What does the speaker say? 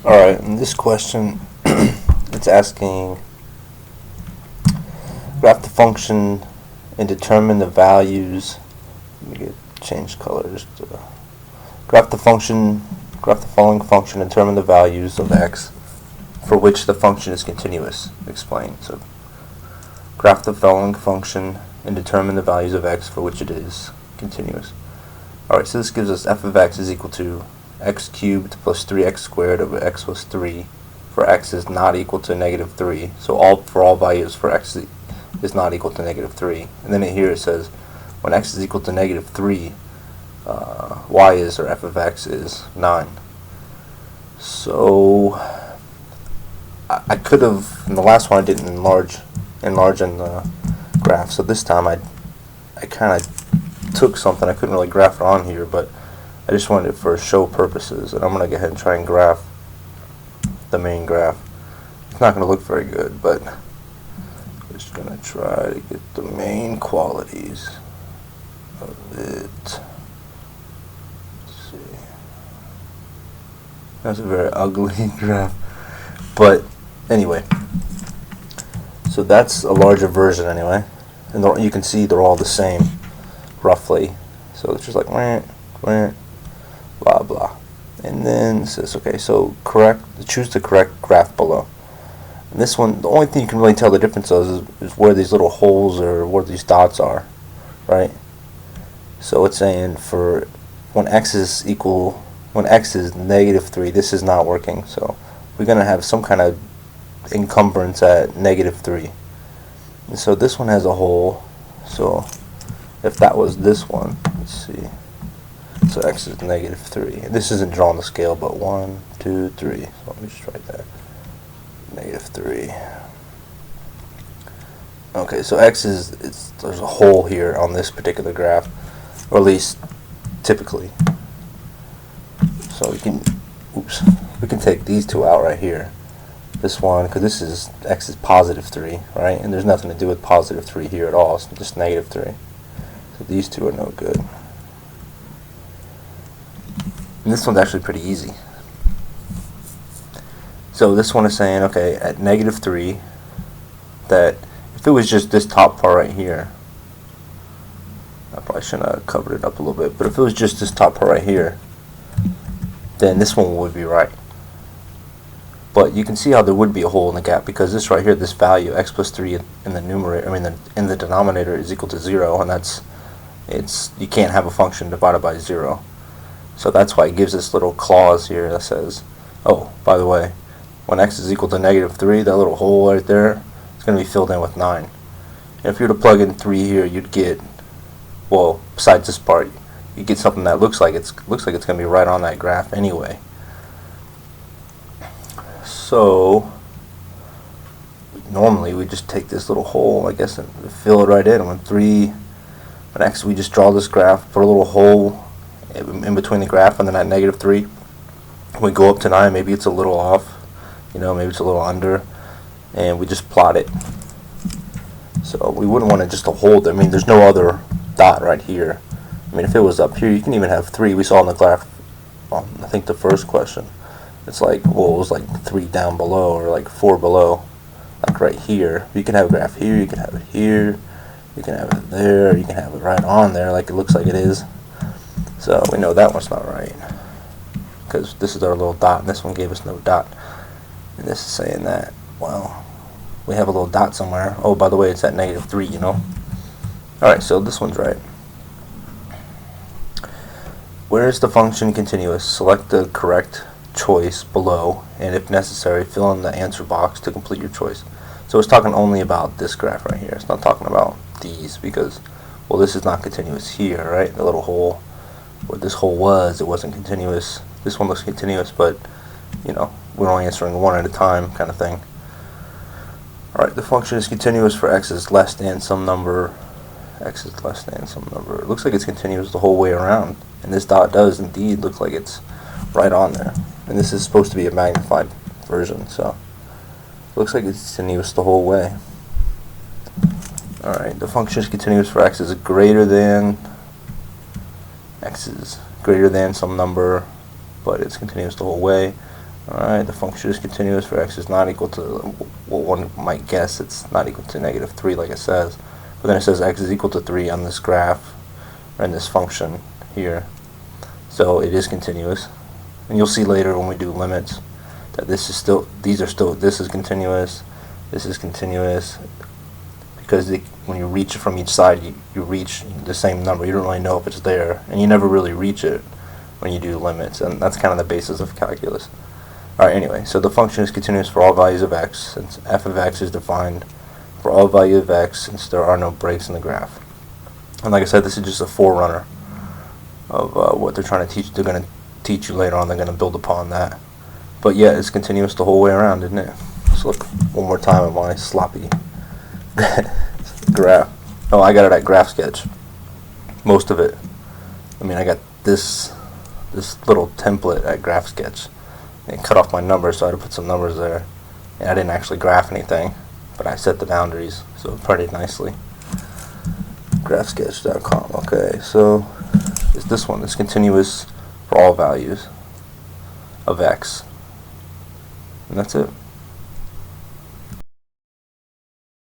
Alright, in this question, it's asking graph the function and determine the values. Let me change colors to graph the following function and determine the values of x for which the function is continuous. Explain. So graph the following function and determine the values of x for which it is continuous. Alright, so this gives us f of x is equal to x cubed plus 3x squared over x plus 3 for x is not equal to negative 3. So for all values for x is not equal to negative 3. And then here it says when x is equal to negative 3, y is, or f of x is 9. So I could have, in the last one I didn't enlarge in the graph, so this time I kind of took something. I couldn't really graph it on here, but I just wanted it for show purposes, and I'm going to go ahead and try and graph the main graph. It's not going to look very good, but I'm just going to try to get the main qualities of it. Let's see. That's a very ugly graph, but anyway. So that's a larger version anyway, and you can see they're all the same, roughly. So it's just like blah blah, and then it says okay, so choose the correct graph below. And this one, the only thing you can really tell the difference is where these little holes or where these dots are, right? So it's saying for when x is negative 3, this is not working. So we're gonna have some kind of encumbrance at negative 3. And so this one has a hole. So if that was this one, let's see. So x is negative 3. This isn't drawn to scale, but 1, 2, 3. So let me just write that. Negative 3. Okay, so x there's a hole here on this particular graph, or at least typically. So we can take these two out right here. This one, because this is x is positive 3, right? And there's nothing to do with positive 3 here at all. It's just negative 3. So these two are no good. And this one's actually pretty easy. So this one is saying, okay, at negative 3, that if it was just this top part right here, I probably shouldn't have covered it up a little bit, but if it was just this top part right here, then this one would be right. But you can see how there would be a hole in the gap, because this right here, this value, x plus 3 in the numerator, in the denominator is equal to 0, and you can't have a function divided by 0. So that's why it gives this little clause here that says, oh, by the way, when x is equal to negative 3, that little hole right there is going to be filled in with 9. And if you were to plug in 3 here, you'd get, well, besides this part, you get something that looks like it's going to be right on that graph anyway. So normally we just take this little hole, I guess, and fill it right in. When x, we just draw this graph, put a little hole in between the graph, and then at negative 3 we go up to 9. Maybe it's a little off, maybe it's a little under, and we just plot it. So we wouldn't want to just hold there. There's no other dot right here. If it was up here, you can even have 3. We saw in the graph on, I think, the first question. It's like, well, it was like 3 down below, or like 4 below, like right here. You can have a graph here, you can have it here, you can have it there, you can have it right on there like it looks like it is. So we know that one's not right, because this is our little dot, and this one gave us no dot. And this is saying that, well, we have a little dot somewhere. Oh, by the way, it's at negative 3, Alright, so this one's right. Where is the function continuous? Select the correct choice below, and if necessary, fill in the answer box to complete your choice. So it's talking only about this graph right here. It's not talking about these, because, well, this is not continuous here, right? The little hole where this hole was, it wasn't continuous. This one looks continuous, but we're only answering one at a time, kind of thing. Alright, the function is continuous for x is less than some number. X is less than some number. It looks like it's continuous the whole way around, and this dot does indeed look like it's right on there. And this is supposed to be a magnified version, so it looks like it's continuous the whole way. Alright, the function is continuous for x is greater than some number, but it's continuous the whole way. Alright, the function is continuous for x is not equal to, well, one might guess it's not equal to negative 3 like it says. But then it says x is equal to 3 on this graph, or in this function here. So it is continuous. And you'll see later when we do limits that this is still, this is continuous, this is continuous, because when you reach it from each side, you reach the same number. You don't really know if it's there, and you never really reach it when you do limits, and that's kind of the basis of calculus. Alright, anyway, so the function is continuous for all values of x, since f of x is defined for all values of x since there are no breaks in the graph. And like I said, this is just a forerunner of what they're trying to teach. They're going to teach you later on. They're going to build upon that. But yeah, it's continuous the whole way around, isn't it? Let's look one more time at my sloppy graph. Oh, I got it at Graph Sketch. Most of it. I mean, I got this little template at Graph Sketch. It cut off my numbers, so I had to put some numbers there. And I didn't actually graph anything, but I set the boundaries, so it printed nicely. Graphsketch.com. Okay, so it's this one. It's continuous for all values of x. And that's it.